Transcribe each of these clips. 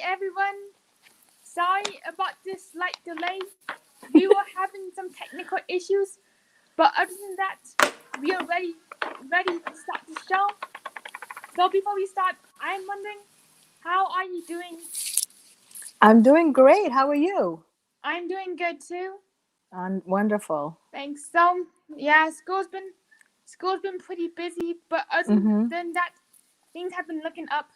everyone. Sorry about this slight delay. We were having some technical issues, but other than that, we are ready to start the show. So before we start, I'm wondering, how are you doing? I'm doing great. How are you? I'm doing good too. Wonderful. Thanks. So yeah, school's been pretty busy, but other Mm-hmm. than that, things have been looking up.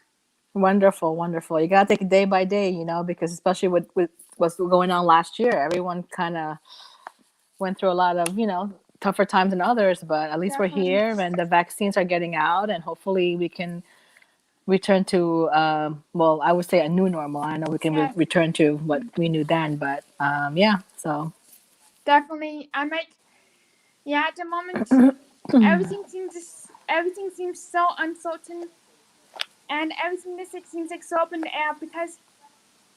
Wonderful, wonderful. You gotta take it day by day, because especially with what's going on last year, everyone kind of went through a lot of tougher times than others. But at least we're Definitely. here, and the vaccines are getting out, and hopefully we can return to well, I would say a new normal. I know we can Yes, return to what we knew then, but yeah. So definitely. Yeah, at the moment, everything seems so uncertain, and everything this it seems like so up in the air because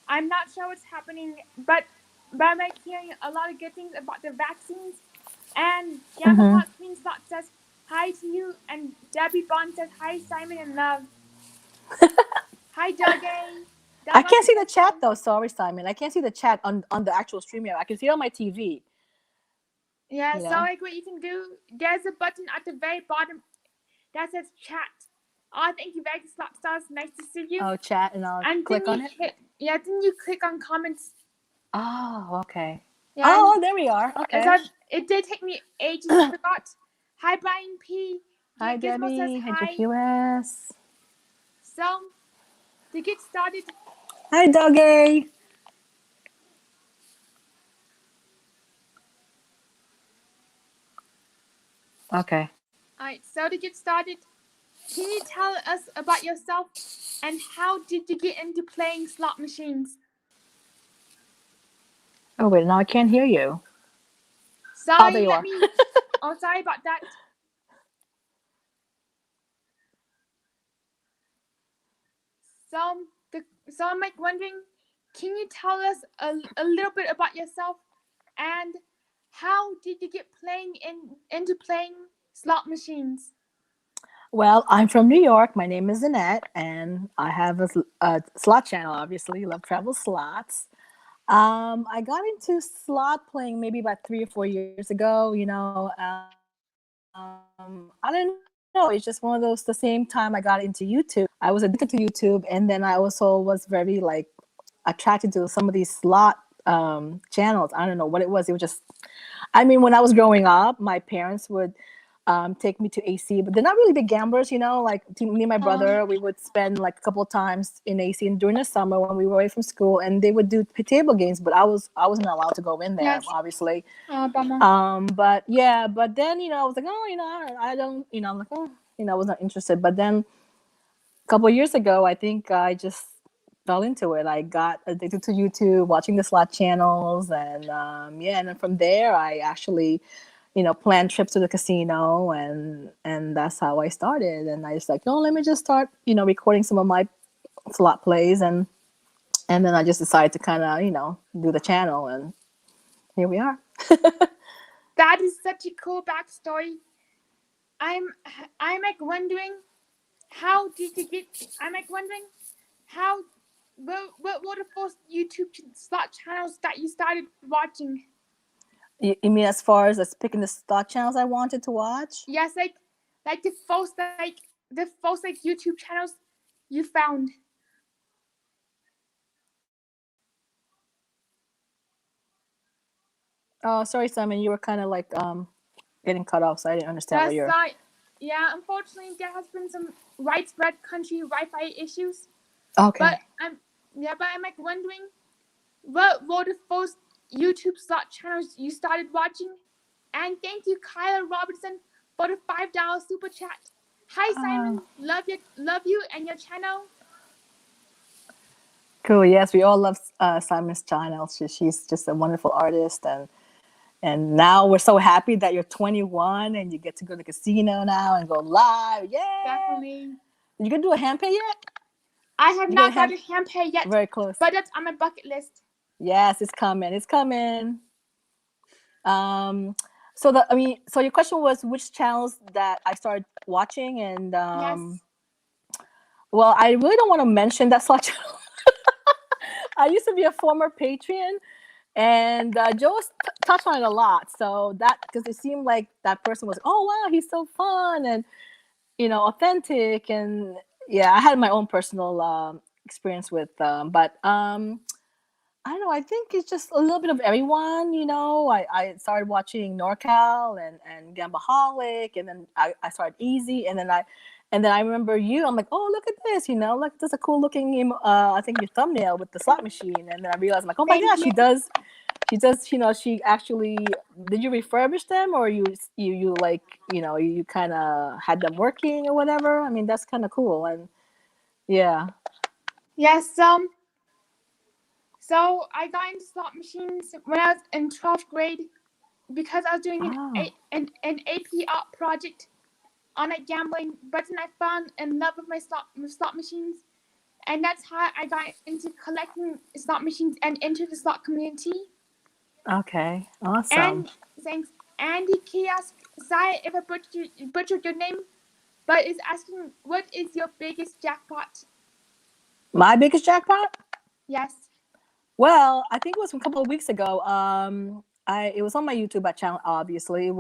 I'm not sure what's happening, but I'm like hearing a lot of good things about the vaccines. And Gamma hmm Hot Queen Slot says hi to you, and Debbie Bond says hi, Simon and Love. Hi, Dougie. I That was can't a see the good chat show. though. Sorry, Simon. I can't see the chat on the actual stream here. I can see it on my TV. Yeah, You so know. like what you can do, there's a button at the very bottom that says chat. Oh, thank you, Vegas Slot Stars. Nice to see you. Oh, chat, and I'll And then click on it. then you click on comments. Oh, okay. Yeah, and Oh, there we are. Okay. so it did take me ages. I forgot. Hi, Brian P. Hi, Gizmo says Debbie. Hi, hi. QS. So to get started, Hi, Doggy. Okay. alright. So to get started, can you tell us about yourself and how did you get into playing slot machines? Oh, wait. Now I can't hear you. Oh, there Sorry, you let are. me. Oh, sorry about that. So, so I'm like wondering, can you tell us a little bit about yourself and how did you get into playing slot machines? Well, I'm from New York. My name is Annette, and I have a slot channel, obviously. Love Travel Slots. I got into slot playing maybe about 3 or 4 years ago. I don't know. It's just one of those. The same time I got into YouTube, I was addicted to YouTube, and then I also was very like attracted to some of these slot channels. I don't know what it was. It was just, I mean, when I was growing up, my parents would take me to AC, but they're not really big gamblers, Like me and my Um, brother, we would spend like a couple of times in AC and during the summer when we were away from school, and they would do table games, but I wasn't allowed to go in there, yes. obviously. Oh, bummer. But yeah, but then I was like, oh, I don't, I'm like, oh, I was not interested. But then a couple of years ago, I think I just fell into it. I got addicted to YouTube, watching the slot channels, and yeah, and then from there, I actually, planned trips to the casino, and that's how I started. And I was like, oh, let me just start, recording some of my slot plays, and then I just decided to kind of, do the channel, and here we are. That is such a cool backstory. I'm I'm like wondering how did you get? I'm like wondering how what were the first YouTube slot channels that you started watching? You mean as far as picking the slot channels I wanted to watch? Yes, like the first like YouTube channels you found. Oh, sorry, Simon, you were kind of like getting cut off, so I didn't understand what That's you're. yeah. Unfortunately, there has been some widespread country Wi-Fi issues, but Okay. I'm like wondering what were the first YouTube slot channels you started watching? And thank you, Kyla Robertson, for the $5 super chat. Hi, Uh, Simon. Love you, and your channel. cool. Yes, we all love Simon's channel. She's just a wonderful artist, and now we're so happy that you're 21 and you get to go to the casino now and go live. Yeah. Definitely. You gonna do a hand pay yet? I have You get a not got hand a hand pay yet, very close. but that's on my bucket list. Yes, it's coming. It's coming. Um, so your question was which channels that I started watching, and Yes. well, I really don't want to mention that slot channel I used to be a former patron, and Joe touched on it a lot. So that because it seemed like that person was, oh wow, he's so fun and authentic, and yeah, I had my own personal experience with, but I don't know. I think it's just a little bit of everyone. I started watching NorCal and Gambaholic, and then I started Easy, and then I remember you. I'm like, oh, look at this. Like this is a cool looking. I think your thumbnail with the slot machine, and then I realized I'm like, oh my Thank gosh, you. she does. She does. She actually did you refurbish them, or you like you kind of had them working or whatever. I mean, that's kind of cool, and yeah. Yes, so I got into slot machines when I was in 12th grade because I was doing Oh, an AP art project on it gambling, but then I found in love with my slot machines, and that's how I got into collecting slot machines and into the slot community. okay, awesome. And thanks, Andy Kiosk, sorry if I butchered your name, but is asking what is your biggest jackpot? My biggest jackpot. Yes. Well, I think it was a couple of weeks ago. It was on my YouTube channel. Obviously, it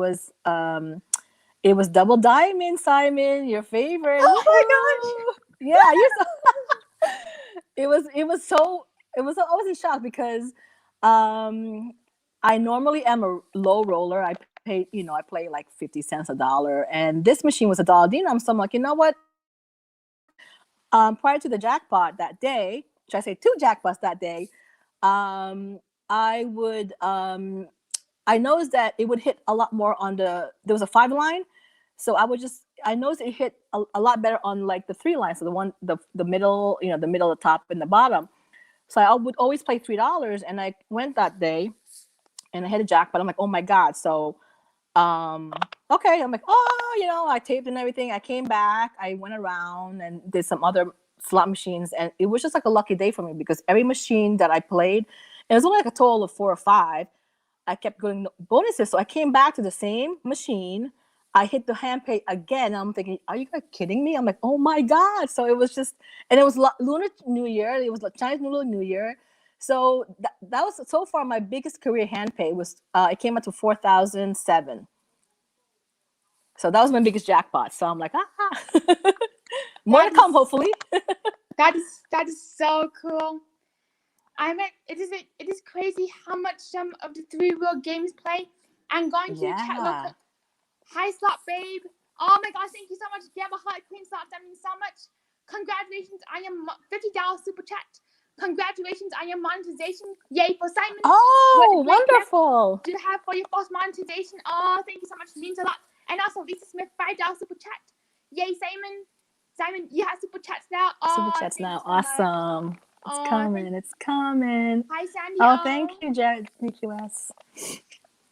was Double Diamond, Simon, your favorite. Oh my gosh! Woohoo! Yeah, you're so. I was in shock because, um, I normally am a low roller. I play like 50 cents a dollar, and this machine was $1. So I'm like, you know what? Prior to the jackpot that day, should I say two jackpots that day? I would I noticed that it would hit a lot more on there was a 5 line, so I noticed it hit a lot better on like the 3 lines, so the middle, the middle, the top, and the bottom. So I would always play $3, and I went that day and I hit a jackpot. I'm like, oh my god! So um okay, I'm like, oh, I taped and everything. I came back, I went around and did some other slot machines, and it was just like a lucky day for me because every machine that I played, and it was only like a total of 4 or 5, I kept going bonuses. So I came back to the same machine. I hit the hand pay again. I'm thinking, are you guys kidding me? I'm like, oh my god! So it was just, and it was Lunar New Year. It was like Chinese Lunar New Year. So that was so far my biggest career hand pay was, it came up to 4,007. So that was my biggest jackpot. So I'm like, more to That come, is hopefully. that is so cool. It is crazy how much some of the 3 wheel games play. I'm going to the chat real Yeah. quick. Hi, Slot Babe. Oh my gosh, thank you so much. Gamma Heart Queen Slot, that means so much. Congratulations on your $50 super chat. Congratulations on your monetization. Yay for Simon. What a Oh, great gift wonderful. to have for your first monetization. Oh, thank you so much. It means a lot. And also, Lisa Smith, $5 super chat. Yay, Simon. Simon, you have super chats now. Super Oh, chat's thank you now so much. awesome. It's Oh, coming. It's coming. hi, Sandy. Oh, thank you, Jared. Thank you, S.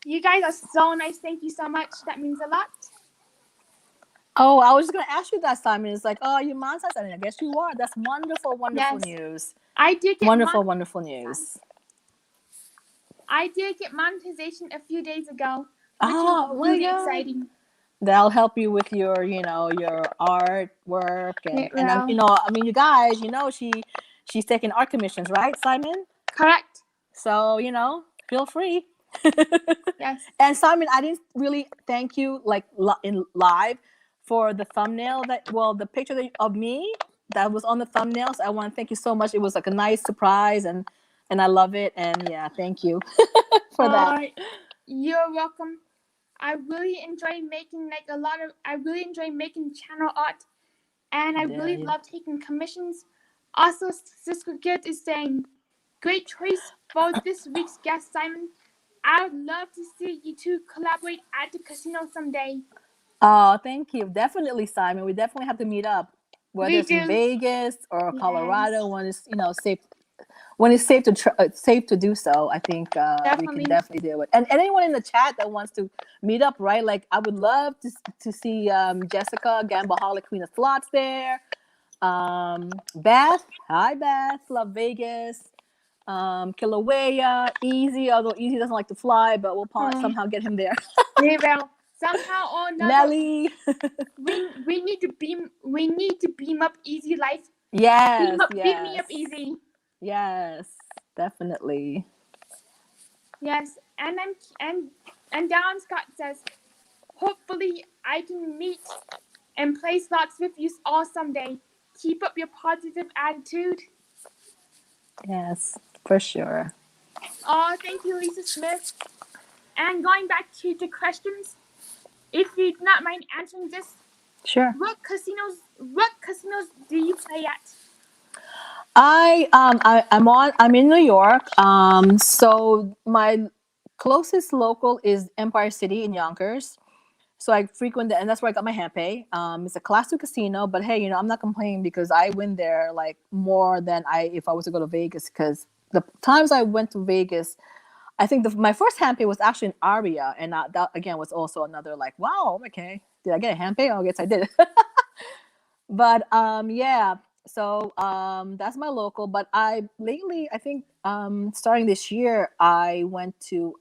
You guys are so nice. Thank you so much. That means a lot. Oh, I was just gonna ask you that, Simon. It's like, oh, you monetized, and I guess you are. That's wonderful, wonderful Yes, news. I did get Wonderful news. I did get monetization a few days ago, which is Oh my really god. exciting. That'll help you with your, your artwork, It and will. I mean, you guys, she's taking art commissions, right, Simon? Correct. So, feel free. Yes. And Simon, I didn't really thank you like in live for the thumbnail the picture of me that was on the thumbnails. I want to thank you so much. It was like a nice surprise, and I love it. And yeah, thank you for that. You're welcome. I really enjoy making I really enjoy making channel art, and I really Yeah. love taking commissions. Also, Cisco Gift is saying, great choice for this week's guest, Simon. I would love to see you two collaborate at the casino someday. Oh, thank you. Definitely, Simon. We definitely have to meet up, whether We it's in do. Vegas or Yes. Colorado, when it's safe. When it's safe to do so, I think we can definitely do it. And anyone in the chat that wants to meet up, right? Like, I would love to see Jessica, Gambaholic Queen of Slots there. Beth, hi Beth, love Vegas. Kilauea, Easy, although Easy doesn't like to fly, but we'll probably somehow get him there. We will somehow or another. Nelly. we need to beam up EZ Life. Yes, Beam me up, EZ. yes. definitely. Yes, and Down Scott says, hopefully I can meet and play slots with you all someday. Keep up your positive attitude. Yes, for sure. Oh, thank you, Lisa Smith. And going back to the questions, if you do not mind answering this, Sure. what casinos do you play at? I'm in New York. So my closest local is Empire City in Yonkers. So I frequent that, and that's where I got my hand pay. It's a class two casino, but hey, I'm not complaining because I win there like more than I if I was to go to Vegas. Because the times I went to Vegas, I think my first hand pay was actually in Aria, and that again was also another like, wow, okay, did I get a hand pay? Oh, yes, I did. But yeah, so that's my local. But I lately, I think starting this year, I went to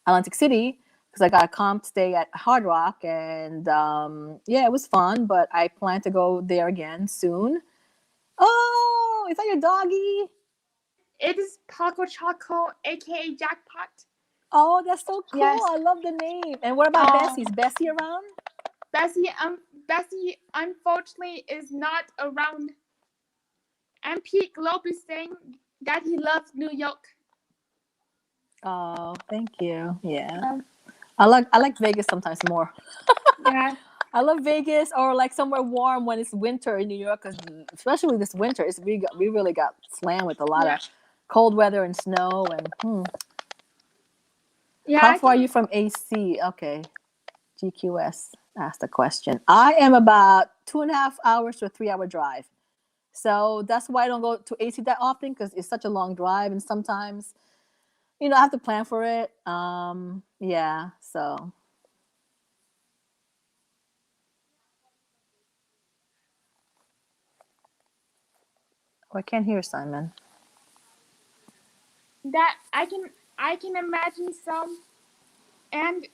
Atlantic City because I got a comp stay at Hard Rock, and yeah, it was fun. But I plan to go there again soon. Oh, is that your doggy? It is Paco Choco, aka Jackpot. Oh, that's so cool. Yes. I love the name. And what about Um, Bessie? Is Bessie around? Bessie unfortunately is not around. And Pete Globe is saying that he loves New York. Oh, thank you. Yeah. Um, I like Vegas sometimes more. yeah. I love Vegas or like somewhere warm when it's winter in New York, because especially this winter, we really got slammed with a lot Yeah. of cold weather and snow. And Yeah, how I far are you can. from AC? Okay, GQS asked a question. I am about 2.5 hours to a 3 hour drive, so that's why I don't go to AC that often because it's such a long drive, and sometimes I have to plan for it. Yeah, so I can't hear Simon. That I can imagine some, and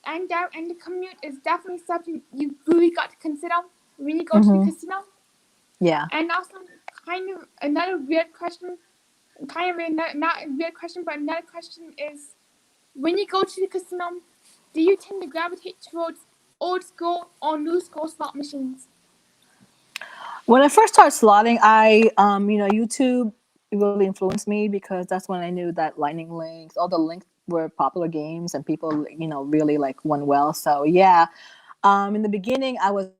and the commute is definitely something you really got to consider when you go to the Mm-hmm. casino. Yeah. And also, kind of another weird question, kind of not a weird question, but another question is, when you go to the casino, do you tend to gravitate towards old school or new school slot machines? When I first started slotting, YouTube really influenced me because that's when I knew that Lightning Links, all the links were popular games and people, really like won well. So yeah, in the beginning, I was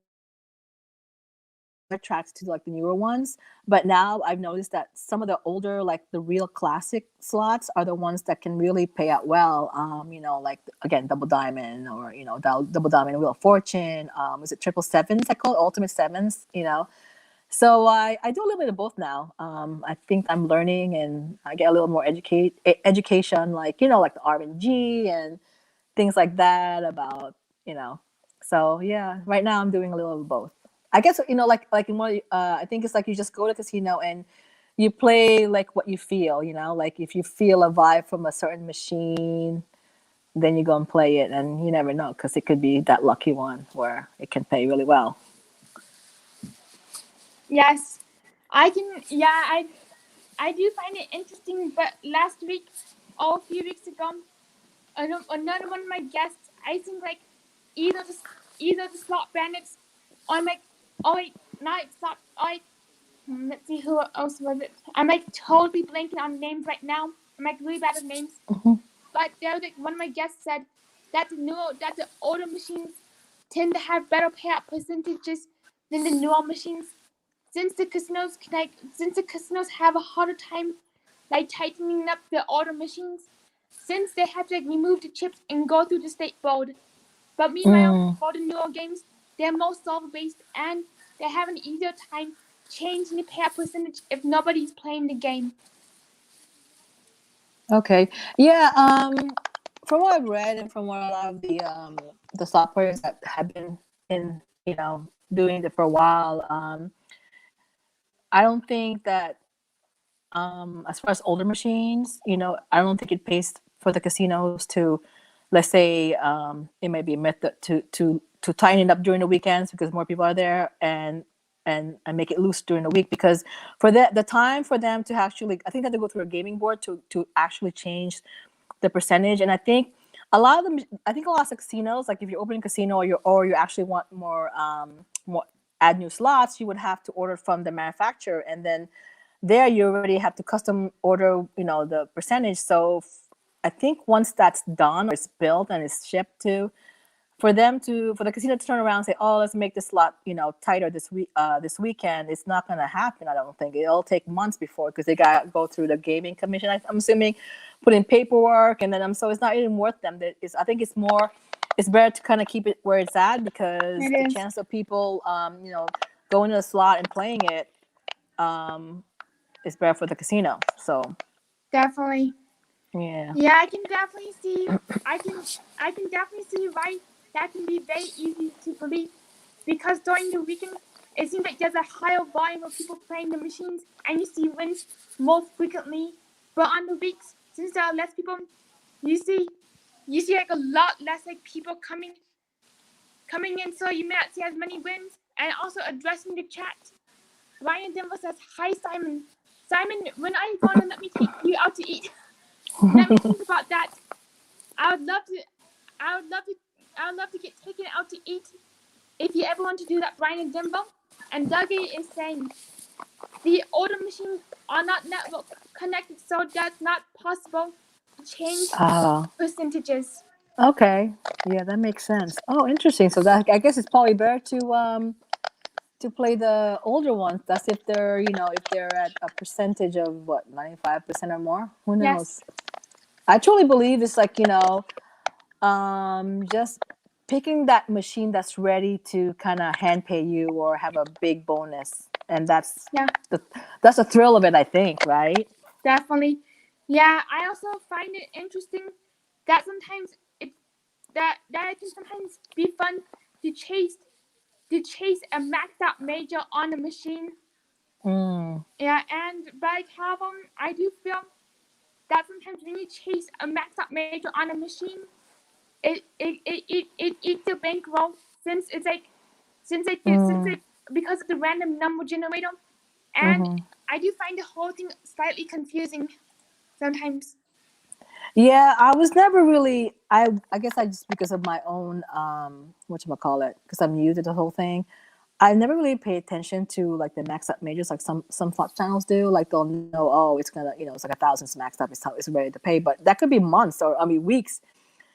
attracted to like the newer ones, but now I've noticed that some of the older, like the real classic slots, are the ones that can really pay out well. Like again, Double Diamond, or Double Diamond, Wheel of Fortune. Is it triple sevens? I call it Ultimate Sevens. So I do a little bit of both now. I think I'm learning, and I get a little more education, like like the RNG and things like that about you know. So yeah, right now I'm doing a little of both. I guess like in one. I think it's like you just go to the casino and you play like what you feel. Like if you feel a vibe from a certain machine, then you go and play it, and you never know because it could be that lucky one where it can pay really well. Yes, I can. Yeah, I do find it interesting. But last week, or a few weeks ago, another one of my guests, I think like either the either the slot bandits, or I'm like, oh wait, not slot. Oh wait, let's see who else was it. I'm like totally blanking on names right now. I'm like really bad at names. Mhm. But there was like one of my guests said that the older machines tend to have better payout percentages than the newer machines, since the casinos have a harder time like tightening up the older machines, since they have to like remove the chips and go through the state board. But meanwhile, Mm, for the newer games, they're more solver based and they have an easier time changing the payout percentage if nobody's playing the game. okay. Yeah. From what I've read and from what a lot of the slot players that have been in doing it for a while, I don't think that as far as older machines, I don't think it pays for the casinos to, let's say, it may be a method to tighten it up during the weekends because more people are there, and and make it loose during the week, because for the time for them to actually, I think they have to go through a gaming board to actually change the percentage. And I think a lot of them, I think a lot of casinos, like if you're opening a casino or you actually want more add new slots, you would have to order from the manufacturer, and then there you already have to custom order, the percentage. So I think once that's done or it's built and it's shipped to, for the casino to turn around and say, oh, let's make this slot, tighter this weekend, it's not going to happen. I don't think it'll take months before, because they got to go through the gaming commission, I'm assuming, put in paperwork, and then so it's not even worth them. I think it's better to kind of keep it where it's at, because the chance of people going to the slot and playing it is better for the casino. So Definitely. yeah. Yeah, I can definitely see. I can definitely see why that can be very easy to believe, because during the weekend it seems like there's a higher volume of people playing the machines, and you see wins most frequently. But on the weeks, since there are less people, you see like a lot less like people coming in, so you may not see as many wins. And also addressing the chat, Ryan Denver says, "Hi Simon. Simon, when are you going to let me take you out to eat?" Let me think about that. I would love to get taken out to eat. If you ever want to do that, Brian in Denver. And Dougie is saying the older machines are not network connected, so that's not possible to change percentages. Okay. Yeah, that makes sense. Oh, interesting. So that, I guess it's probably better to play the older ones. That's if they're at a percentage of what, 95% or more. Who knows? Yes. I truly believe it's like just picking that machine that's ready to kind of hand pay you or have a big bonus, and that's the thrill of it, I think, right? Definitely. Yeah, I also find it interesting that sometimes it can sometimes be fun to chase a maxed out major on a machine. Yeah, and like however, I do feel that sometimes when you chase a maxed out major on a machine, it eats your bankroll, since because of the random number generator, and I do find the whole thing slightly confusing sometimes. Yeah, I was never really. I guess I just, because of my own whatchamacallit, because I'm new to the whole thing. I never really pay attention to like the max up majors, like some flop channels do. Like they'll know, oh, it's gonna, it's like 1,000's maxed up, it's ready to pay, but that could be months, or I mean weeks.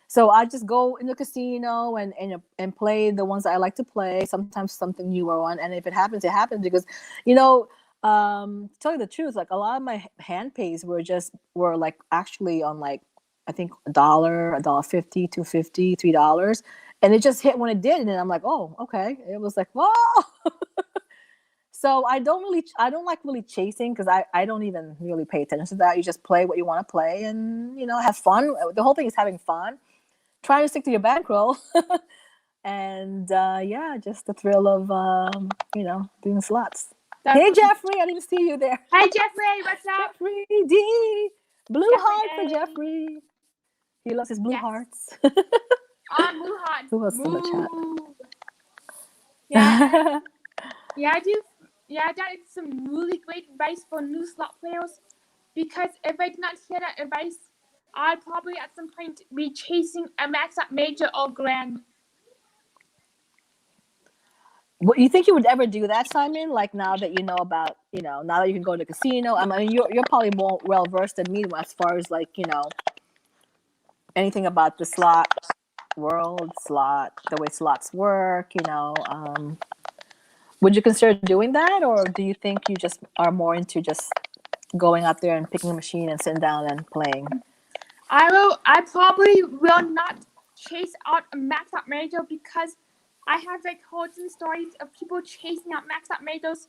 So I just go in the casino and play the ones that I like to play. Sometimes something newer one, and if it happens, it happens, because, to tell you the truth, like a lot of my hand pays were like actually on like, I think $1.50, $2.50, $3, and it just hit when it did, and then I'm like, oh, okay. It was like, whoa. So I don't like really chasing, because I don't even really pay attention to that. You just play what you want to play, and have fun. The whole thing is having fun. Try to stick to your bankroll. And yeah, just the thrill of doing slots. Hey Jeffrey, I didn't see you there. Hi Jeffrey, what's up? Jeffrey D. Blue heart for Jeffrey. He loves his blue hearts. Blue hearts. Who else in the chat? Yeah. Yeah, I do. Yeah, that is some really great advice for new slot players, because if I did not hear that advice, I'd probably at some point be chasing a max up major or grand. What, you think you would ever do that, Simon? Like now that you know about, now that you can go to the casino. I mean, you're probably more well versed than me as far as like, anything about the slot world, the way slots work. Would you consider doing that, or do you think you just are more into just going out there and picking a machine and sitting down and playing? I probably will not chase out a max out major, because I have like heard some stories of people chasing out max out majors,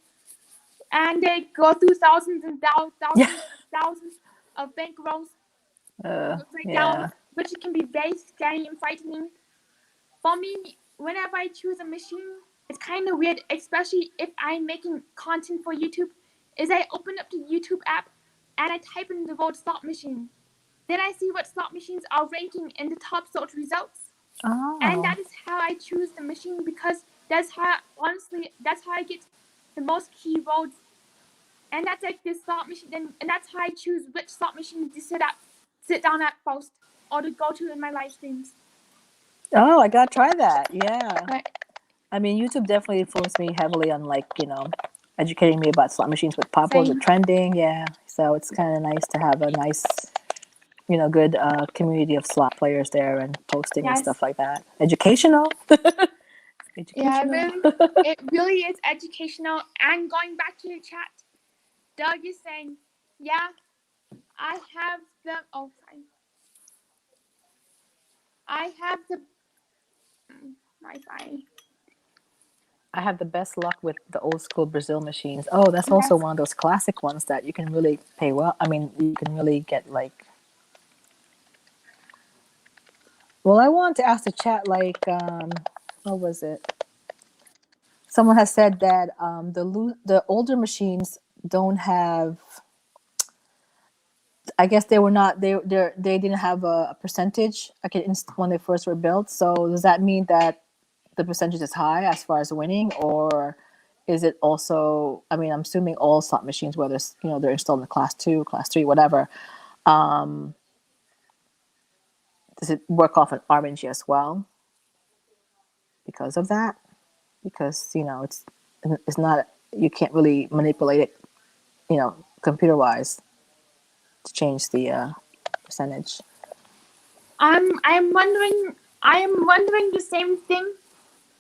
and they go through thousands and thousands of bankrolls, which can be very scary and frightening. For me, whenever I choose a machine, it's kind of weird, especially if I'm making content for YouTube, is I open up the YouTube app and I type in the word slot machine. Then I see what slot machines are ranking in the top search results. Oh. And that is how I choose the machine, because that's how I get the most key rolls, and that's like the slot machine. And that's how I choose which slot machine to sit down at first, or to go to in my live streams. Oh, I gotta try that. Yeah. Right. I mean, YouTube definitely influenced me heavily on like, educating me about slot machines with popular, Same. with trending. Yeah. So it's kind of nice to have a nice, good community of slot players there and posting and Yes. stuff like that. Educational. Yeah, Educational. it really is educational. And going back to the chat, Doug is saying, yeah, I have the, oh, sorry. I have the, Wi-Fi. I have the best luck with the old school Brazil machines. Oh, that's also Yes. one of those classic ones that you can really pay well. I mean, you can really get like. Well, I wanted to ask the chat, like, what was it? Someone has said that the older machines don't have. I guess they were not they didn't have a percentage like when they first were built. So does that mean that the percentage is high as far as winning, or is it also? I mean, I'm assuming all slot machines, whether they're installed in class 2, class 3, whatever. Um, does it work off an RNG as well because of that? Because it's not, you can't really manipulate it, computer wise to change the percentage. I'm wondering the same thing.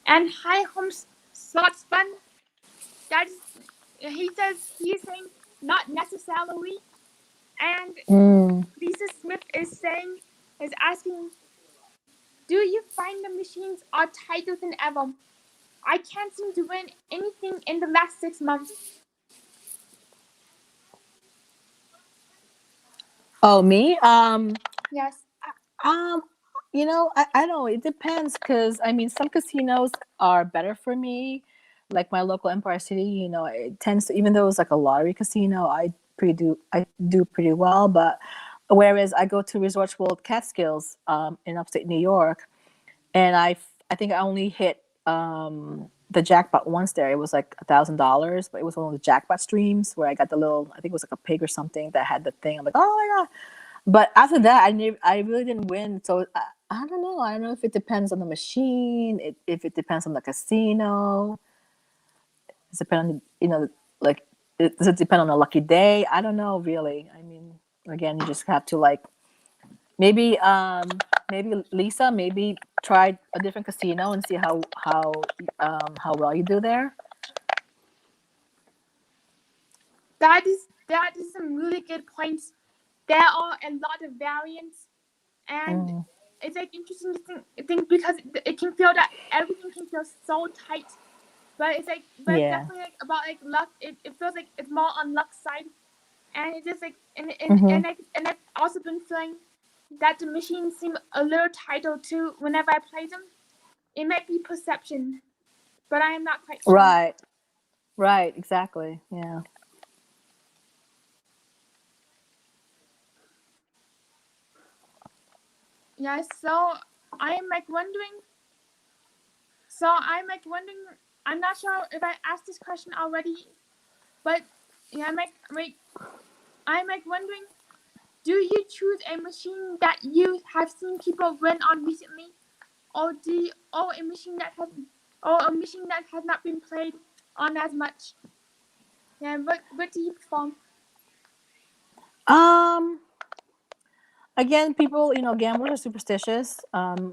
And hi, home slots fun. That's he's saying not necessarily. And Lisa Smith is asking, do you find the machines are tighter than ever? I can't seem to win anything in the last 6 months. Oh, me? Yes. Um, I don't know. It depends because I mean, some casinos are better for me. Like my local Empire City, it tends to, even though it's like a lottery casino, I do pretty well. But whereas I go to Resorts World Catskills, in upstate New York, and I think I only hit the jackpot once there. It was like $1,000, but it was one of the jackpot streams where I got the little, I think it was like a pig or something that had the thing. I'm like, oh my god! But after that, I really didn't win. So I don't know. I don't know if it depends on the machine, if it depends on the casino. Does it depend on, like, does it depend on a lucky day? I don't know, really. I mean, again, you just have to like maybe maybe Lisa maybe try a different casino and see how well you do there. That is some really good points. There are a lot of variants, and it's like interesting to think because it can feel that everything can feel so tight, but it's Yeah. definitely like about like luck. It feels like it's more on luck side, and it's just like and I've also been feeling that the machines seem a little tighter too whenever I play them. It might be perception, but I am not quite sure. Right, exactly. Yeah. Yeah, so I'm like wondering. So I'm like wondering. I'm not sure if I asked this question already, but yeah, I'm like wondering. Do you choose a machine that you have seen people win on recently, or a machine that has not been played on as much? Yeah, what do you perform? Again, people, gamblers are superstitious,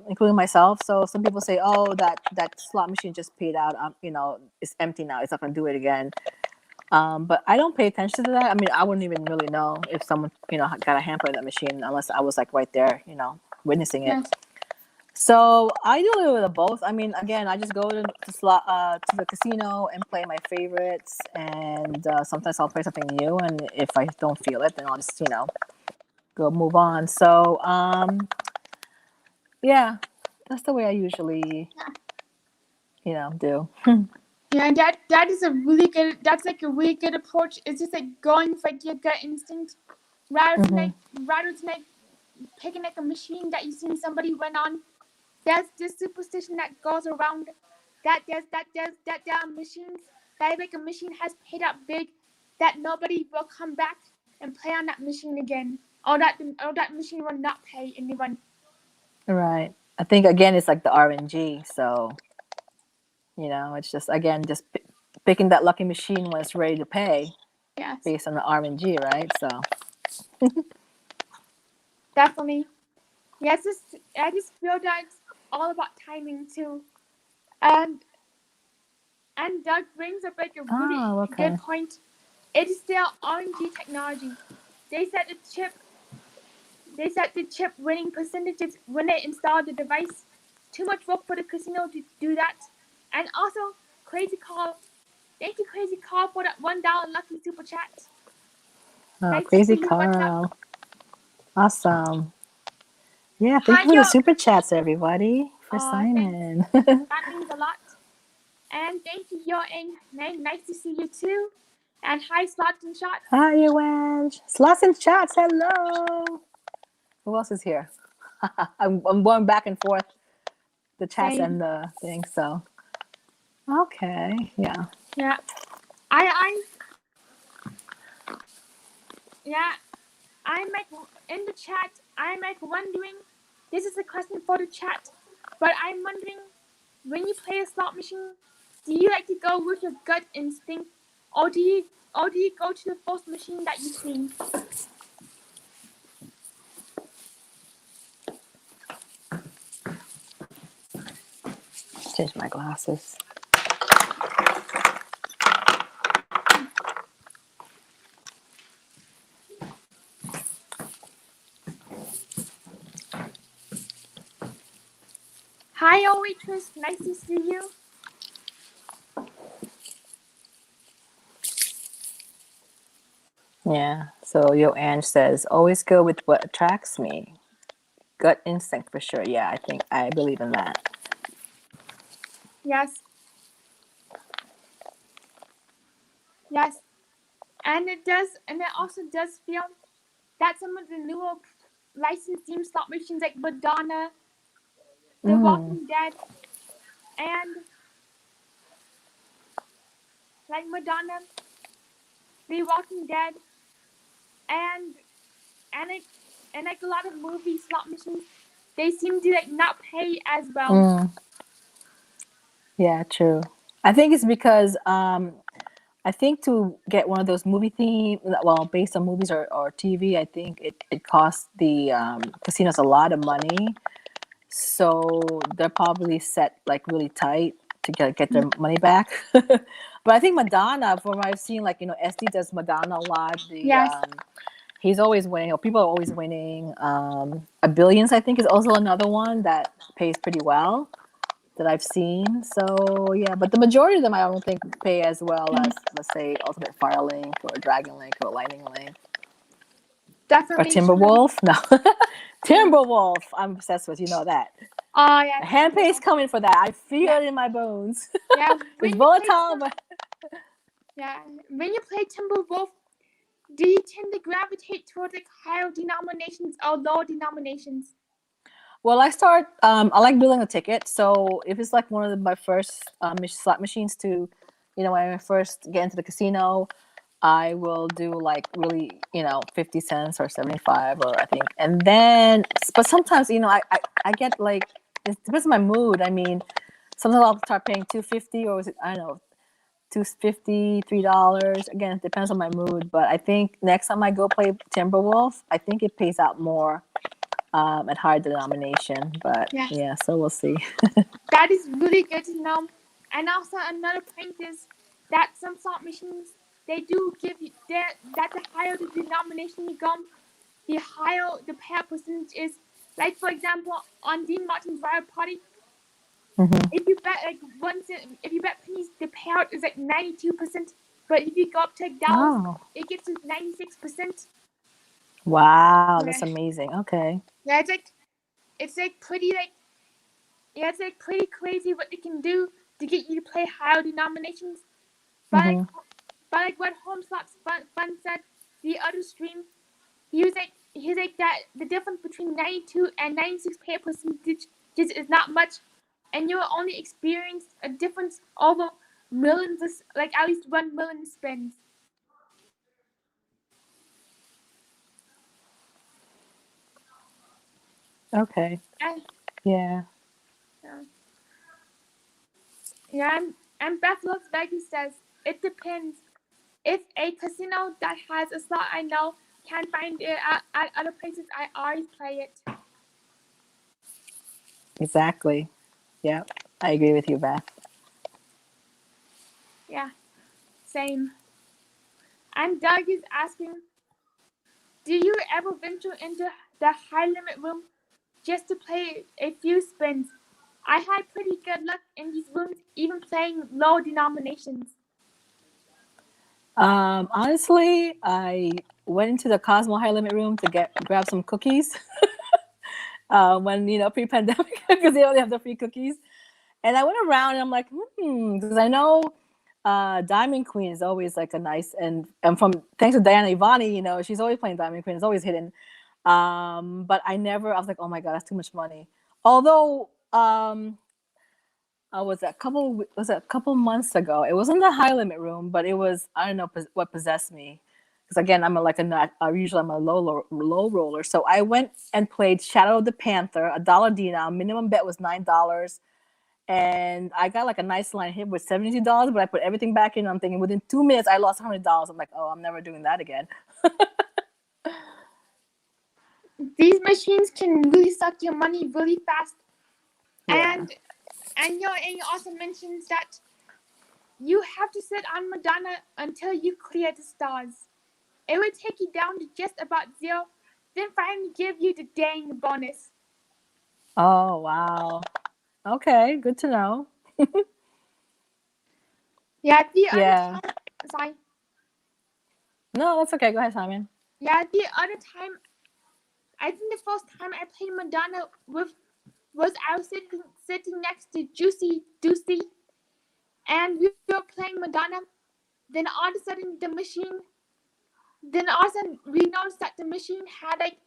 including myself. So some people say, "Oh, that slot machine just paid out. It's empty now. It's not going to do it again." But I don't pay attention to that. I mean, I wouldn't even really know if someone, got a hamper in that machine unless I was like right there, witnessing it. Yes. So I do a little bit of both. I mean, again, I just go to the casino and play my favorites, and sometimes I'll play something new. And if I don't feel it, then I'll just go move on. So yeah, that's the way I usually do. Yeah, that is a really good. That's like a really good approach. It's just like going with like your gut instinct, rather than picking like a machine that you've seen somebody win on. There's this superstition that goes around that there are machines that like a machine has paid up big, that nobody will come back and play on that machine again, or that machine will not pay anyone. Right. I think again it's like the RNG. So it's just again just picking that lucky machine when it's ready to pay Yes, based on the RNG, right? So definitely. Yes, I just feel that it's all about timing too, and Doug brings up like a really okay. good point. It is still RNG technology. They set the chip winning percentages when they install the device. Too much work for the casino to do that. And also, Crazy Call. Thank you, Crazy Call, for that $1 lucky super chat. Oh, Nice to Crazy see you. What's up? Carl. Awesome. Yeah, thank Hi, you for yo. the super chats, everybody, for Thanks. signing. That means a lot. And thank you, Yo and nice to see you too. And hi, Slots and Shots. Hi, Wench. Slots and chats. Hello. Who else is here? I'm going back and forth the chats Same. and the thing. So okay, yeah. Yeah. I'm like in the chat. I'm like wondering. This is a question for the chat, but I'm wondering, when you play a slot machine, do you like to go with your gut instinct, or do you go to the first machine that you see? Change my glasses. Hi, waitress. Nice to see you. Yeah. So Yo Ange says, always go with what attracts me. Gut instinct for sure. Yeah, I believe in that. Yes. Yes. And it also does feel that some of the newer licensed theme slot machines like Madonna, The Walking Dead, and like Madonna, The Walking Dead, and like a lot of movie slot machines, they seem to like not pay as well. Yeah, true. I think it's because I think to get one of those movie theme, well, based on movies or TV, I think it costs the casinos a lot of money. So they're probably set like really tight to get their money back. But I think Madonna, from what I've seen, like SD does Madonna a lot. Yes. He's always winning, or people are always winning. A Billions, I think, is also another one that pays pretty well that I've seen. So yeah, but the majority of them I don't think pay as well as, let's say, Ultimate Fire Link or Dragon Link or Lightning Link or Definitely true. Timberwolf. No, Timberwolf. I'm obsessed with. You know that. Oh yeah. The hand pay's coming for that. I feel it in my bones. Yeah. It's volatile, but yeah. When you play Timberwolf, do you tend to gravitate towards like higher denominations or lower denominations? well, I like building a ticket. So if it's like one of my first slot machines to, when I first get into the casino, I will do like really, 50 cents or 75, or I think. And then, but sometimes, I get like, it depends on my mood. I mean, sometimes I'll start paying $2.50, or is it, I don't know, $2.50, $3. Again, it depends on my mood. But I think next time I go play Timberwolf, I think it pays out more at higher denomination. But yeah, so we'll see. That is really good to know. And also another point is that some slot machines, they do give you that the higher the denomination you go, the higher the payout percentage is. Like for example, on Dean Martin's Riot Party, if you bet if you bet pennies, the payout is like 92%. But if you go up to dollars, it gets to 96%. Wow, that's amazing. Okay. Yeah, it's pretty crazy what they can do to get you to play higher denominations. But like what Home Slots Fun said the other stream, he's like that the difference between 92 and 96 payout percentage is not much, and you'll only experience a difference over millions of, like at least 1 million spins. Okay. And Yeah. yeah, and Beth Las Vegas says it depends. If a casino that has a slot I know can't find it at other places, I always play it. Exactly. Yeah. I agree with you, Beth. Yeah, same. And Doug is asking, do you ever venture into the high limit room just to play a few spins? I had pretty good luck in these rooms, even playing low denominations. Honestly, I went into the Cosmo High Limit room to grab some cookies. When pre-pandemic, because they only have the free cookies. And I went around and I'm like, because I know Diamond Queen is always like a nice and from thanks to Diana Ivani, she's always playing Diamond Queen. It's always hidden. But I was like, oh my god, that's too much money. Although was a couple months ago. It wasn't the high limit room, but it was, I don't know what possessed me. Because again, usually I'm a low roller. So I went and played Shadow of the Panther, $1 denom. Minimum bet was $9. And I got like a nice line hit with $72, but I put everything back in. I'm thinking within 2 minutes I lost $100. I'm like, oh, I'm never doing that again. These machines can really suck your money really fast. Yeah. And you also mentions that you have to sit on Madonna until you clear the stars. It would take you down to just about 0, then finally give you the dang bonus. Oh wow. Okay, good to know. Yeah, the other Yeah. time, sorry. No, that's okay. Go ahead, Simon. Yeah, the other time, I think the first time I played Madonna was I was sitting next to Juicy Deucey, and we were playing Madonna. Then all of a sudden we noticed that the machine had like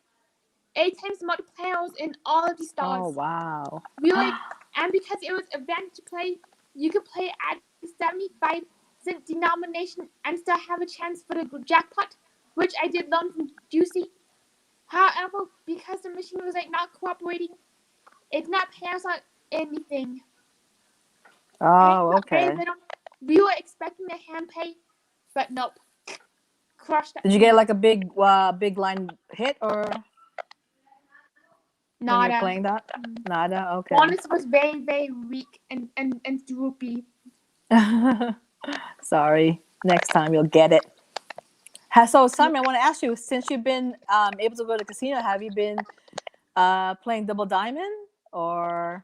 8 times multipliers in all of the stars. Oh wow. We like, and because it was advantage play, you could play at 75% denomination and still have a chance for the jackpot, which I did learn from Juicy. However, because the machine was like not cooperating, it did not pay us out anything. Oh, okay. We were expecting a hand pay, but nope. Crushed that. Did you get like a big line hit or Nada. when you're playing that? Nada. Okay. Bonus was very, very weak and droopy. Sorry. Next time you'll get it. So Simon, I want to ask you, since you've been able to go to the casino, have you been playing Double Diamond or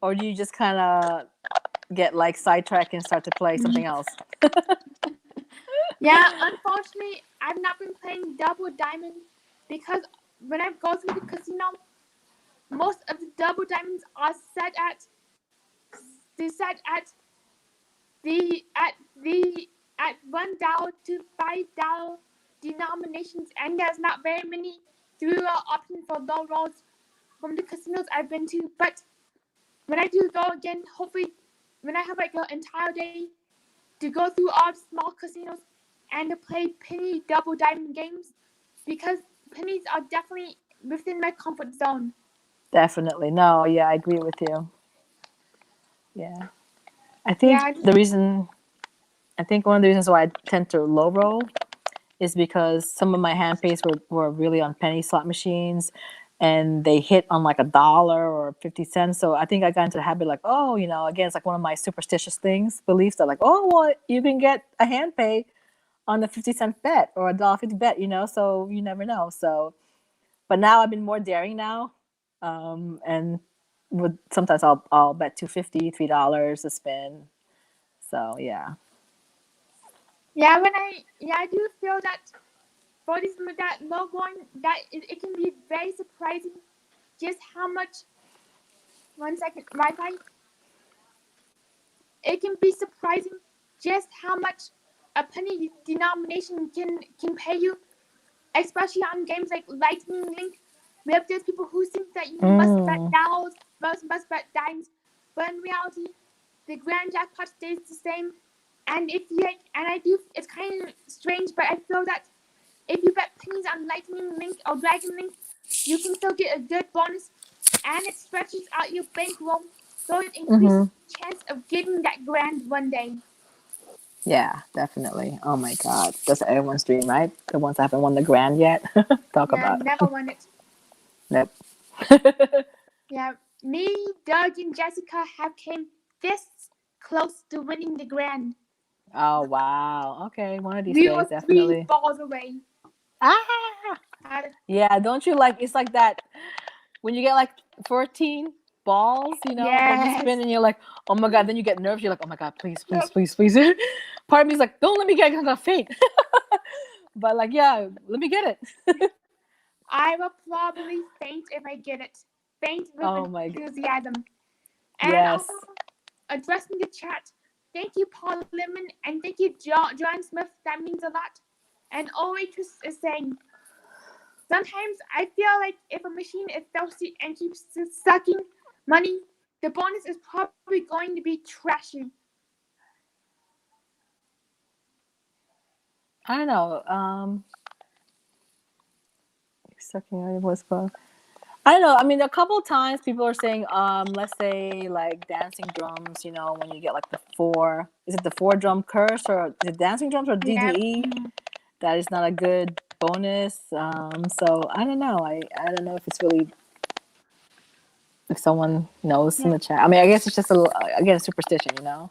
do you just kind of get like sidetracked and start to play something else? Yeah, unfortunately, I've not been playing Double Diamond because when I go through the casino, most of the Double Diamonds are set at $1 to $5 denominations, and there's not very many 3-roll options for low rolls from the casinos I've been to. But when I do go again, hopefully, when I have like an entire day to go through all small casinos and to play penny Double Diamond games, because pennies are definitely within my comfort zone. Definitely. No, yeah, I agree with you. Yeah. I think one of the reasons why I tend to low roll is because some of my hand pays were really on penny slot machines and they hit on like $1 or 50 cents. So I think I got into the habit like, oh, again, it's like one of my superstitious beliefs that like, oh, well, you can get a hand pay on a 50-cent bet or $1.50 bet, so you never know. So, but now I've been more daring now. And sometimes I'll bet $2.50, $3 a spin. So yeah. Yeah, I do feel that for this that low going that it can be very surprising just how much. 1 second, Wi-Fi. It can be surprising just how much a penny denomination can pay you, especially on games like Lightning Link, where there's people who think that you must bet dollars, must bet dimes, but in reality, the grand jackpot stays the same. And if you it's kind of strange, but I feel that if you bet pennies on Lightning Link or Dragon Link, you can still get a good bonus, and it stretches out your bankroll, so it increases the chance of getting that grand one day. Yeah, definitely. Oh my God, that's everyone's dream, right? The ones that haven't won the grand yet. Talk about. Never won it. Nope. Yeah, me, Doug, and Jessica have came this close to winning the grand. Oh wow. Okay, one of these We days, were 3 definitely. balls away. Ah. Yeah, don't you like? It's like that when you get like 14 balls, you know, that you spin, and you're like, oh my God. Then you get nervous. You're like, oh my God, please, please, please, please. Part of me is like, don't let me get it. I'm gonna faint. But like, yeah, let me get it. I will probably faint if I get it. Faint with enthusiasm. And yes. also, addressing the chat, thank you, Paul Lemon, and thank you, John Smith. That means a lot. And Oatress is saying, sometimes I feel like if a machine is thirsty and keeps sucking money, the bonus is probably going to be trashy. I don't know. Sucking on was fun. I don't know. I mean, a couple of times people are saying, let's say like dancing drums. You know, when you get like the 4, is it the 4-drum curse, or is it dancing drums or DDE? Yeah. That is not a good bonus. So I don't know. I don't know if it's really, if someone knows in the chat. I mean, I guess it's just again superstition, you know.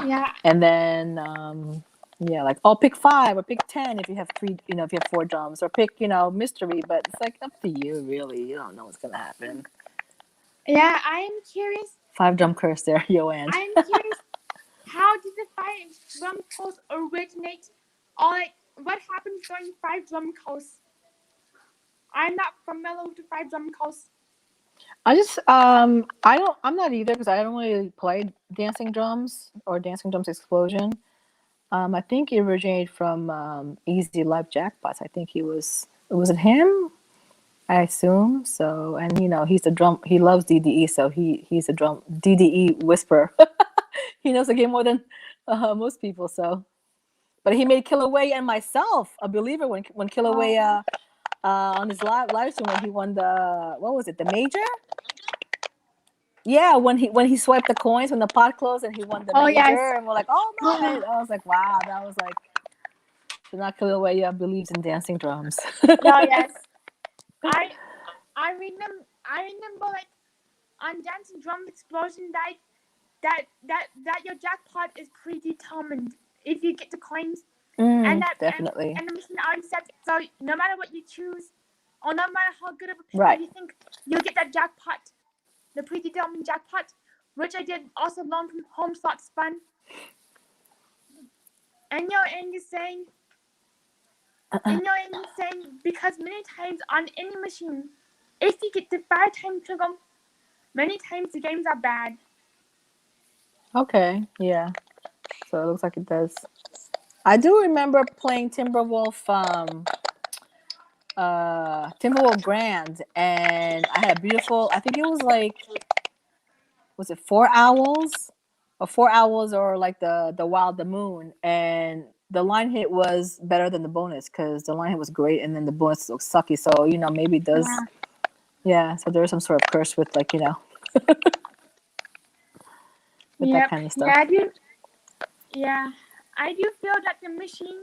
Yeah. And then yeah, like, oh, pick 5 or pick 10 if you have 3, you know, if you have 4 drums, or pick, you know, mystery. But it's like up to you, really. You don't know what's gonna happen. Yeah, I am curious. 5-drum curse there, Yoann. I am curious. How did the 5-drum curse originate? Or like, what happens during 5-drum curse? I'm not familiar with the 5-drum curse. I just I'm not either, because I don't really play dancing drums or dancing drums explosion. I think it originated from EZ Life Jackpots. I think was it him? I assume so. And you know, he's the drum. He loves DDE, so he's a drum DDE whisperer. He knows the game more than most people. So, but he made Killaway and myself a believer when Killaway on his live stream when he won the, what was it, the major? Yeah, when he swiped the coins when the pot closed and he won the major, yes. And we're like, oh my! I was like, wow, that was like, not Killaway believes in dancing drums. Oh yes, I remember like on Dancing Drum Explosion that your jackpot is predetermined if you get the coins. And that definitely. And the machine already said, so no matter what you choose, or no matter how good of a player you think, you'll get that jackpot, the predetermined jackpot, which I did also learn from Home Slot Spun. And you're saying, because many times on any machine, if you get the 5-time trigger, many times the games are bad. Okay, yeah. So it looks like it does. I do remember playing Timberwolf Grand, and I had a beautiful, I think it was like, was it 4 owls? Or 4 owls, or like the Wild the Moon, and the line hit was better than the bonus, because the line hit was great and then the bonus looks sucky. So, you know, maybe it does. Yeah, so there's some sort of curse with, like, you know, with that kind of stuff. Yeah, I do feel that the machine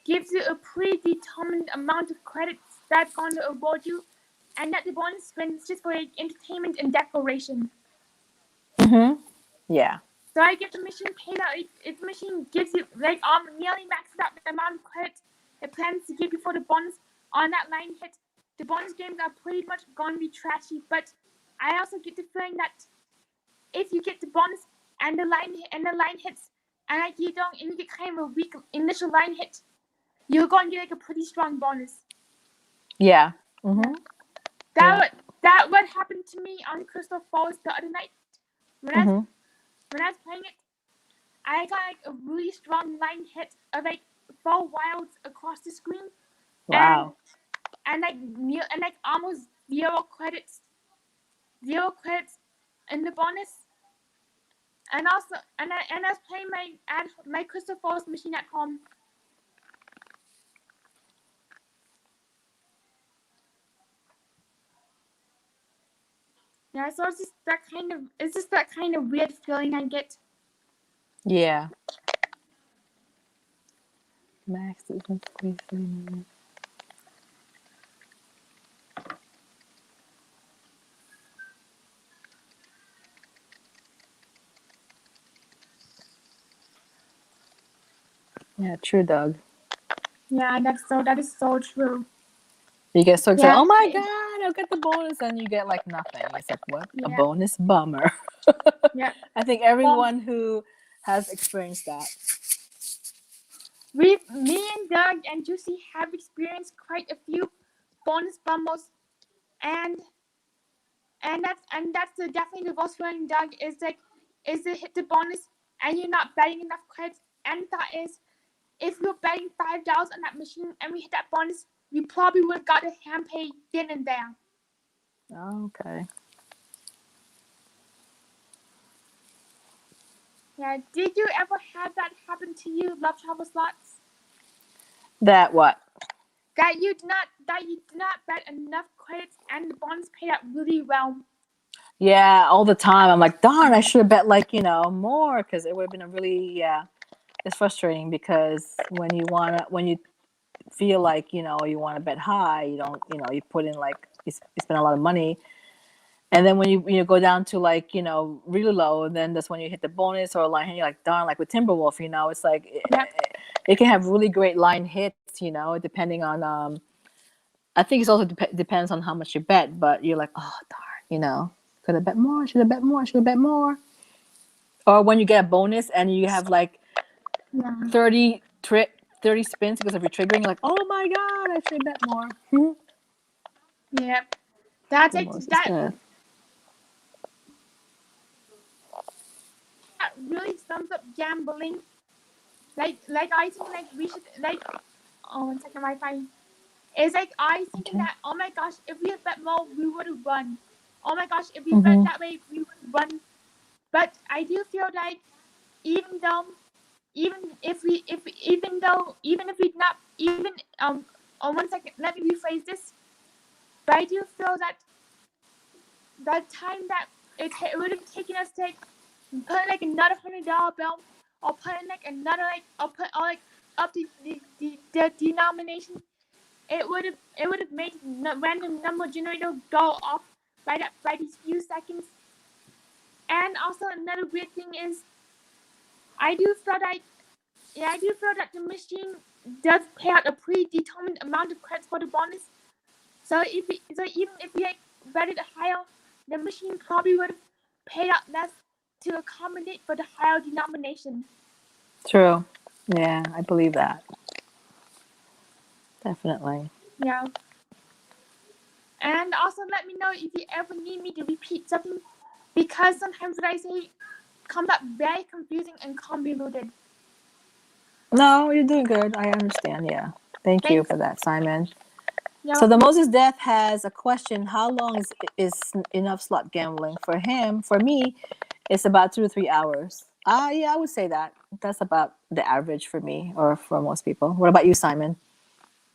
gives you a predetermined amount of credits that's going to award you, and that the bonus spend is just for entertainment and decoration. Yeah. So I give the machine paid out. If the machine gives you like nearly maxed out the amount of credits it plans to give you for the bonus on that line hit, the bonus games are pretty much going to be trashy. But I also get the feeling that if you get the bonus and the line hits, and like you get kind of a weak initial line hit, you're going to get like a pretty strong bonus. Yeah. That what happened to me on Crystal Falls the other night when I was playing it. I got like a really strong line hit of like 4 wilds across the screen. Wow. And like almost 0 credits. 0 credits in the bonus. And also, and I was playing my Crystal Falls machine at home. Yeah, so it's just that kind of weird feeling I get. Yeah. Max isn't Cleath anymore. Yeah, true, Doug. Yeah, that is so true. You get so excited. Yeah, Oh my god, I'll get the bonus, and you get like nothing. It's like what? A yeah, bonus bummer. yeah. I think Well, everyone who has experienced that. me and Doug and Juicy have experienced quite a few bonus bumbles, and that's definitely the worst feeling, Doug. Is to hit the bonus and you're not betting enough credits. And the thought is, if we were betting $5 on that machine and we hit that bonus, we probably would have got a hand pay then and there. Oh, okay. Yeah. Did you ever have that happen to you, Love Travel Slots? That what? That you did not bet enough credits and the bonus paid out really well. Yeah, all the time. I'm like, darn, I should have bet like more because it would have been a really It's frustrating because when you feel like you want to bet high, you don't you put in like you spend a lot of money, and then when you go down to like really low, and then that's when you hit the bonus or line hit. You're like darn, like with Timberwolf, it's like Yep. it can have really great line hits, depending on I think it's also depends on how much you bet, but you're like oh darn, could have bet more, should have bet more, should have bet more. Or when you get a bonus and you have like Yeah. 30 spins because of your triggering, you're like oh my god, I should bet more. Yep. That's The it. most is That death. really sums up gambling. Like I think like we should like. Oh, 1 second, Wi-Fi. It's like I thinking Okay. that oh my gosh, if we had bet more, we would have won. Oh my gosh, if we bet Mm-hmm. that way, we would have won. But I do feel like even though even if we not even oh 1 second, let me rephrase this. But I do feel that the time that it would have taken us to put in like another $100 bill, or put in like another or put or like up the denomination, it would have made random number generator go off by these few seconds. And also another weird thing is I do feel like I do feel that the machine does pay out a predetermined amount of credits for the bonus. So even if we like bet it higher, the machine probably would have paid out less to accommodate for the higher denomination. True. Yeah, I believe that. Definitely. Yeah. And also let me know if you ever need me to repeat something, because sometimes what I say comes up very confusing and convoluted. No, you're doing good. I understand. Yeah. Thank you Thanks. for that, Simon. Yeah. So the Moses Death has a question. How long is enough slot gambling for him? For me, it's about 2 to 3 hours. Yeah, I would say that. That's about the average for me or for most people. What about you, Simon?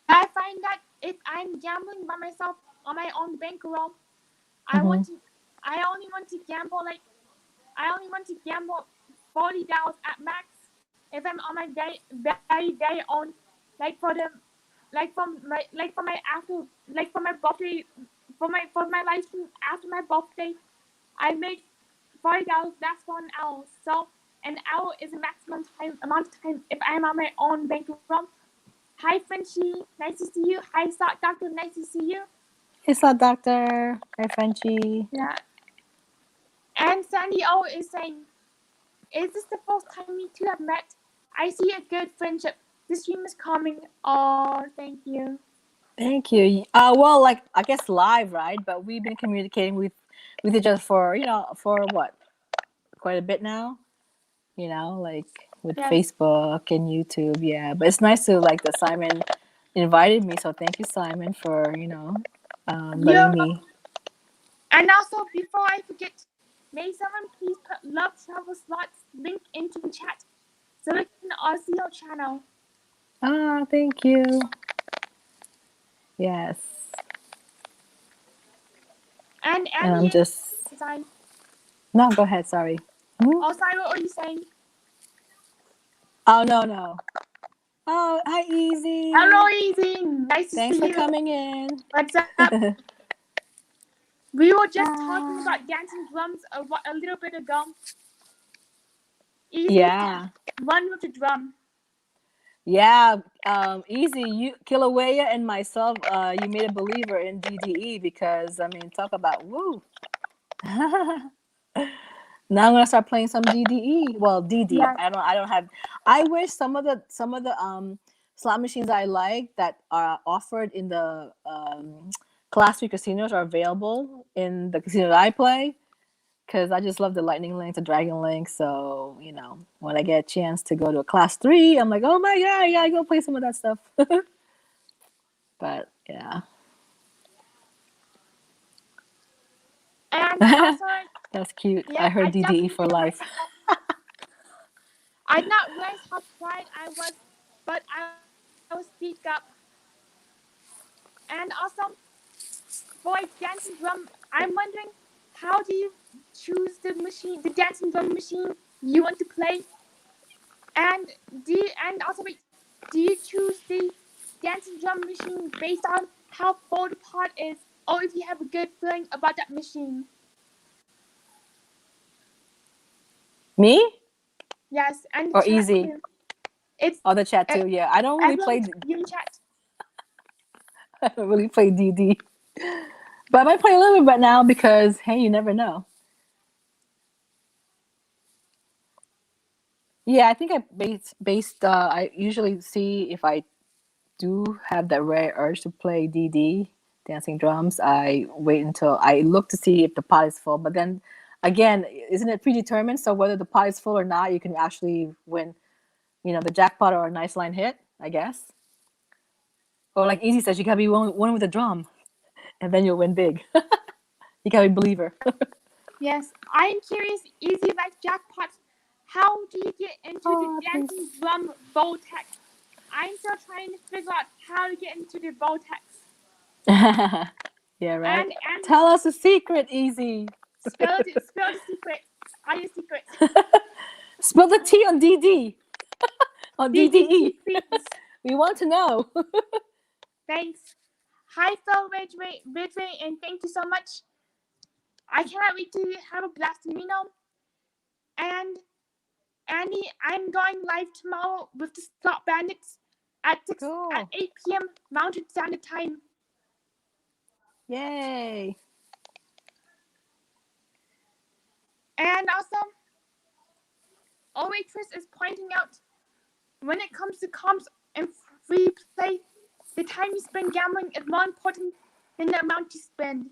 I find that if I'm gambling by myself on my own bankroll, I Mm-hmm. want to I only want to gamble like I only want to gamble $40 at max if I'm on my very own, like for the like for my after like for my birthday for my live stream after my birthday. I made $40 last for an hour. So an hour is the maximum time amount of time if I'm on my own bankroll. Hi Frenchie, nice to see you. Hi Sock Doctor, nice to see you. Hey, Slot Doctor. Hi, Frenchie. Yeah. And Sandy O is saying, is this the first time you two have met? I see a good friendship. The stream is coming. Oh, thank you. Thank you. Well, like I guess live, right? But we've been communicating with each other for for what, quite a bit now. Like with Yes. Facebook and YouTube. Yeah, but it's nice to like that Simon invited me. So thank you, Simon, for letting You me. and also before I forget, May someone please put Love Travel Slots link into the chat so we can all see your channel. Ah, thank you. Yes. And I'm just. sorry. No, go ahead. Sorry. Oh, sorry, what were you saying? Oh, no. Oh, hi, EZ. Hello, EZ. Nice to Thanks see for you. coming in. What's up? We were just talking about dancing drums a little bit ago. EZ, Yeah. one with the drum. Yeah, EZ, you, Kilauea, and myself, you made a believer in DDE because I mean, talk about woo. Now I'm gonna start playing some DDE. Well, DD. Yes. I don't have. I wish some of the slot machines I like that are offered in the Class 3 casinos are available in the casino that I play. Because I just love the Lightning Link, the Dragon Link. So, you know, when I get a chance to go to a Class 3, I'm like, oh my God, I gotta go play some of that stuff. But, yeah. And also, That's cute. yeah, I heard DDE for life. I did not realize how proud I was, but I will speak up. And also, for a dancing drum, I'm wondering, how do you choose the dancing drum machine you want to play? And do you choose the dancing drum machine based on how full the pot is, or if you have a good feeling about that machine? Me? Yes, and the Or chat EZ? too. It's Oh, the chat too. Yeah, I don't really play. you in chat. I don't really play DD, but I might play a little bit now because hey, you never know. Yeah, I think I based. I usually see if I do have that rare urge to play DD, dancing drums. I wait until I look to see if the pot is full. But then again, isn't it predetermined? So whether the pot is full or not, you can actually win, you know, the jackpot or a nice line hit, I guess. Or like Easy says, you gotta be one with the drum, and then you'll win big. You gotta be a believer. Yes, I'm curious, EZ Life Jackpots, how do you get into the dancing drum vortex? I'm still trying to figure out how to get into the vortex. Yeah, right. And Tell us a secret, Easy. spell the secret. Are your secret? Spill the tea on DD. On DDE. Please. We want to know. Thanks. Hi, Phil Ridgway, and thank you so much. I cannot wait to have a blast in Reno. And Annie, I'm going live tomorrow with the Slot Bandits at 8 p.m. Mountain Standard Time. Yay. And also, Oatress is pointing out, when it comes to comps and free play, the time you spend gambling is more important than the amount you spend.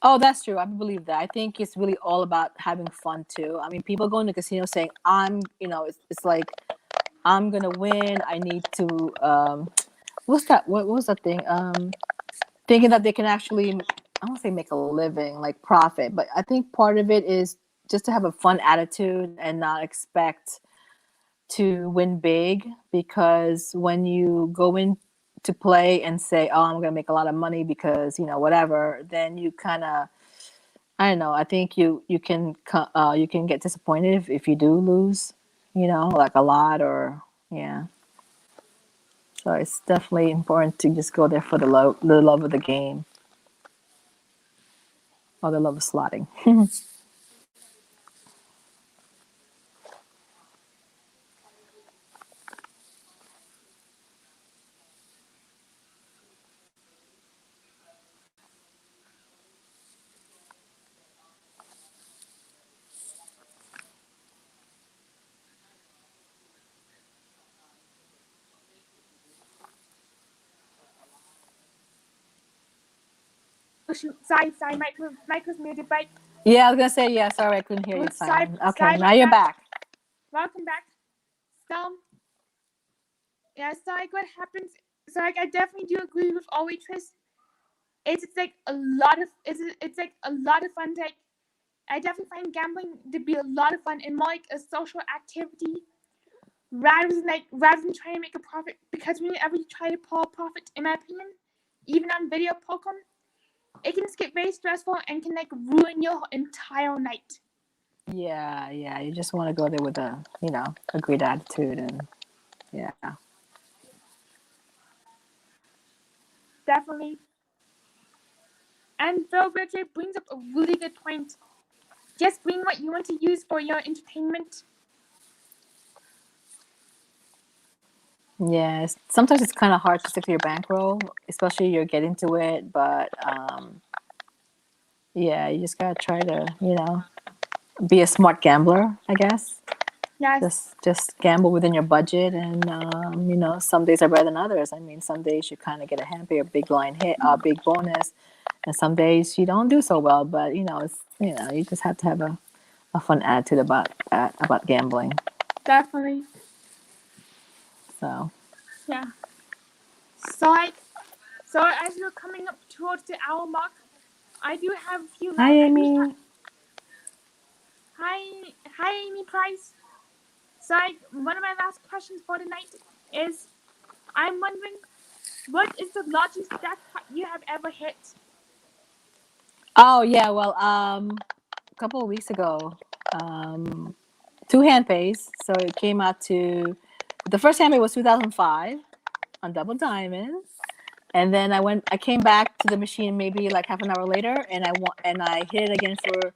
Oh, that's true. I believe that. I think it's really all about having fun too. I mean, people go into casino saying, it's like, I'm going to win. I need to, what's that? What was that thing? Thinking that they can actually, I don't say make a living, like profit, but I think part of it is just to have a fun attitude and not expect to win big, because when you go in to play and say, oh, I'm going to make a lot of money because, whatever, then you kind of, I don't know. I think you can get disappointed if you do lose, like a lot, or yeah. So it's definitely important to just go there for the love of the game, or the love of slotting. Sorry, Micro's muted, but Yeah, I was gonna say yeah. Sorry, I couldn't hear you, Simon. Okay, now you're back. Welcome back. So, yeah, so like what happens? So like I definitely do agree with Oatress. It's like a lot of fun. Like I definitely find gambling to be a lot of fun and more like a social activity rather than trying to make a profit. Because whenever you try to pull a profit, in my opinion, even on video poker, it can just get very stressful and can like ruin your entire night. Yeah, yeah. You just want to go there with a great attitude, and yeah. Definitely. And Phil Bridger brings up a really good point. Just bring what you want to use for your entertainment. Yeah, sometimes it's kind of hard to stick to your bankroll, especially you're getting to it. But yeah, you just gotta try to, be a smart gambler, I guess. Yes, Just gamble within your budget, and some days are better than others. I mean, some days you kind of get a hand pay, a big blind hit, a big bonus, and some days you don't do so well. But it's you just have to have a fun attitude about gambling. definitely. So Yeah. So I so as we're coming up towards the hour mark, I do have a few hi, last. Amy. Hi, Amy Price. So one of my last questions for tonight is, I'm wondering, what is the largest jackpot you have ever hit? Oh yeah, well, a couple of weeks ago, two hand pays. So it came out to the first hand pay was 2005 on double diamonds, and then I came back to the machine maybe like half an hour later, and I hit it again for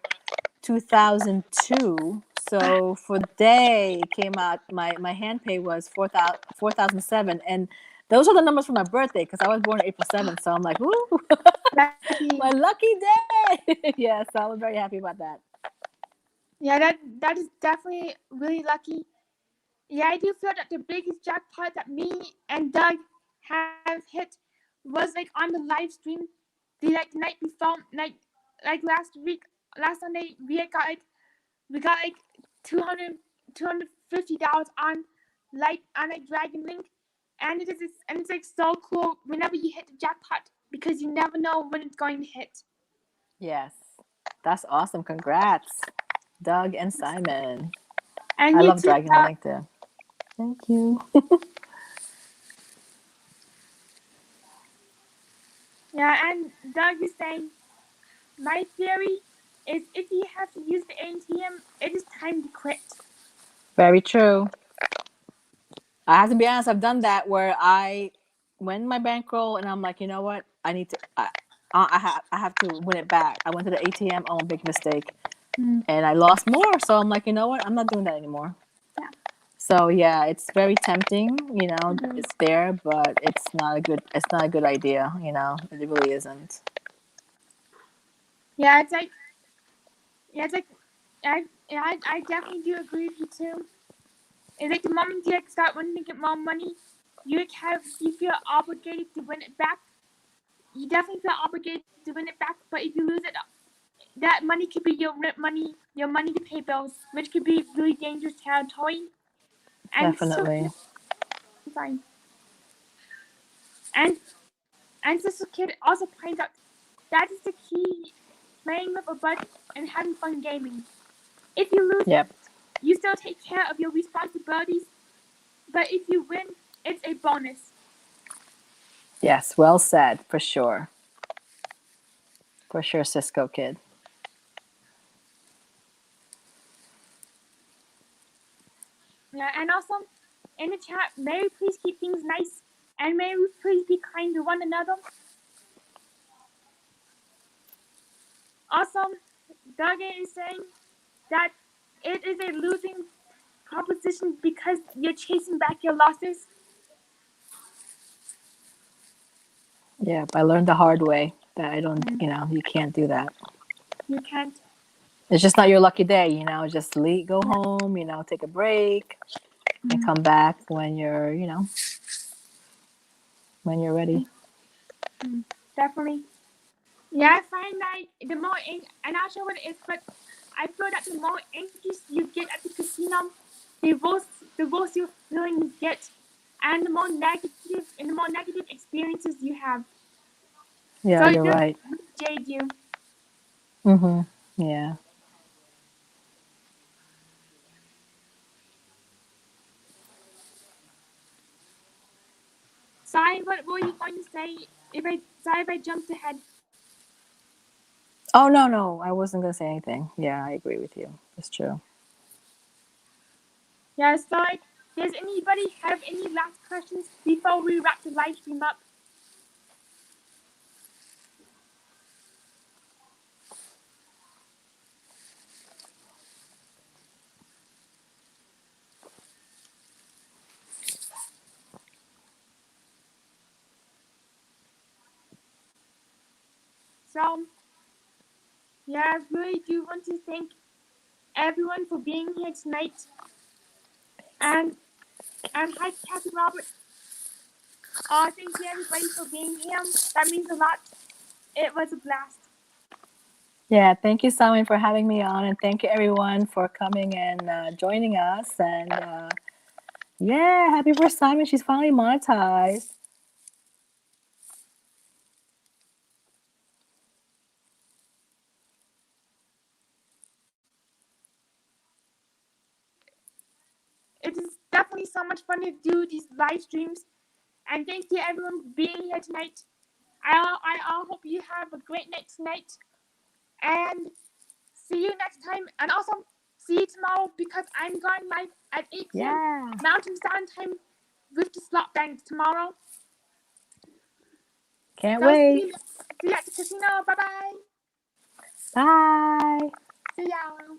2002. So for the day it came out, my hand pay was 4007, and those are the numbers for my birthday because I was born April 7th. So I'm like, ooh, Lucky. my lucky day. Yeah, so I was very happy about that. Yeah, that is definitely really lucky. Yeah, I do feel that the biggest jackpot that me and Doug have hit was like on the live stream the night before, like last week, last Sunday we got like 200 $250 on a Dragon Link, and it's like so cool whenever you hit the jackpot because you never know when it's going to hit. Yes, that's awesome. Congrats, Doug and Simon. And I you love too, Dragon Link there. Thank you. yeah. And Doug is saying, my theory is if you have to use the ATM, it is time to quit. Very true. I have to be honest. I've done that where I went in my bankroll and I'm like, you know what? I need to. I have to win it back. I went to the ATM. Oh, big mistake, and I lost more. So I'm like, you know what? I'm not doing that anymore. Yeah. So yeah, it's very tempting. Mhm. It's there, but it's not a good. It's not a good idea. It really isn't. Yeah, it's like I definitely do agree with you too. It's like the moment you like start wanting to get more money, you feel obligated to win it back. You definitely feel obligated to win it back, but if you lose it, that money could be your money to pay bills, which could be really dangerous territory. And so Definitely. sorry. And Sister Kid also points out that is the key: playing with a budget and having fun gaming. If you lose, Yep. you still take care of your responsibilities, but if you win, it's a bonus. Yes. Well said. For sure. For sure, Cisco kid. Yeah, and also in the chat, may we please keep things nice and may we please be kind to one another. Also, Doug is saying that it is a losing proposition because you're chasing back your losses. Yeah. I learned the hard way that I don't. You can't do that. You can't. It's just not your lucky day. Just go home. Take a break and come back when you're ready. Definitely. Yeah, I find that I'm not sure what it is, but I feel that the more anxious you get at the casino, the worse your feelings get, and the more negative experiences you have. Yeah, So it you're does right. jade you. Mhm. Yeah. Sorry, what were you going to say? Sorry if I jumped ahead. Oh no, I wasn't gonna say anything. Yeah, I agree with you. It's true. Yeah, sorry. Does anybody have any last questions before we wrap the live stream up? So, yeah, I really do want to thank everyone for being here tonight. And hi, Kathy Robert. Thank you everybody for being here. That means a lot. It was a blast. Yeah, thank you, Simon, for having me on, and thank you everyone for coming and joining us. And yeah, happy for Simon. She's finally monetized. It is definitely so much fun to do these live streams. And thank you everyone for being here tonight. I hope you have a great night tonight. And see you next time. And also see you tomorrow because I'm going live at 8 p.m. Yeah. Mountain Standard Time with the slot bank tomorrow. Can't So wait. see you at the casino. Bye bye. Bye. See y'all.